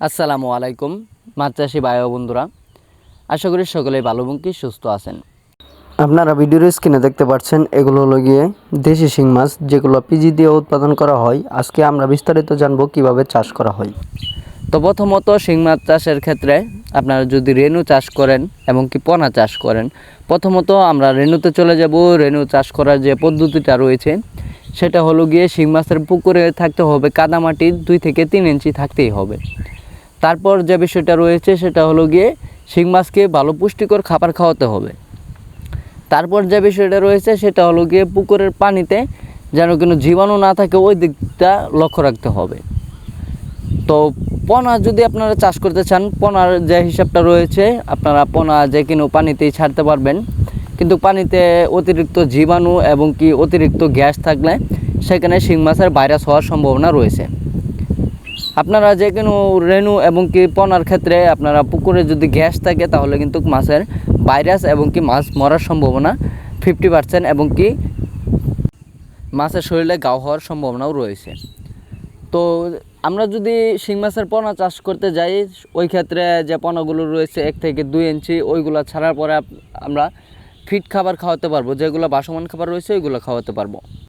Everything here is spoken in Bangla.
আসসালামু আলাইকুম মাছ চাষি ভাই ও বন্ধুরা, আশা করি সকলেই ভালো এবং কি সুস্থ আছেন। আপনারা ভিডিওর স্ক্রিনে দেখতে পাচ্ছেন এগুলো হলো গিয়ে দেশি শিং মাছ, যেগুলো পিজি দিয়ে উৎপাদন করা হয়। আজকে আমরা বিস্তারিত জানবো কিভাবে চাষ করা হয়। তো প্রথমত শিং মাছ চাষের ক্ষেত্রে আপনারা যদি রেনু চাষ করেন এবং কি পোনা চাষ করেন, প্রথমত আমরা রেনুতে চলে যাব। রেনু চাষ করার যে পদ্ধতিটা রয়েছে সেটা হলো গিয়ে শিং মাছের পুকুরে থাকতে হবে কাদামাটি 2 থেকে 3 ইঞ্চি থাকতেই হবে। তারপর যে বিষয়টা রয়েছে সেটা হলো গিয়ে শিং মাছকে ভালো পুষ্টিকর খাবার খাওয়াতে হবে। তারপর যে বিষয়টা রয়েছে সেটা হলো গিয়ে পুকুরের পানিতে যেন কোনো জীবাণু না থাকে ওই দিকটা লক্ষ্য রাখতে হবে। তো পোনা যদি আপনারা চাষ করতে চান, পোনার যে হিসাবটা রয়েছে আপনারা পোনা যে কোনো পানিতেই ছাড়তে পারবেন, কিন্তু পানিতে অতিরিক্ত জীবাণু এবং কি অতিরিক্ত গ্যাস থাকলে সেখানে শিং মাছের ভাইরাস হওয়ার সম্ভাবনা রয়েছে। আপনারা যে কোনো রেনু এবং কি পোনার ক্ষেত্রে আপনারা পুকুরে যদি গ্যাস থাকে তাহলে কিন্তু মাছের ভাইরাস এবং কি মাছ মরার সম্ভাবনা 50% এবং কি মাছের শরীরে ঘাও হওয়ার সম্ভাবনাও রয়েছে। তো আমরা যদি শিং মাছের পোনা চাষ করতে যাই, ওই ক্ষেত্রে যে পোনাগুলো রয়েছে 1 থেকে 2 ইঞ্চি ওইগুলো ছাড়ার পরে আমরা ফিড খাবার খাওয়াতে পারবো, যেগুলো বাসমান খাবার রয়েছে ওইগুলো খাওয়াতে পারবো।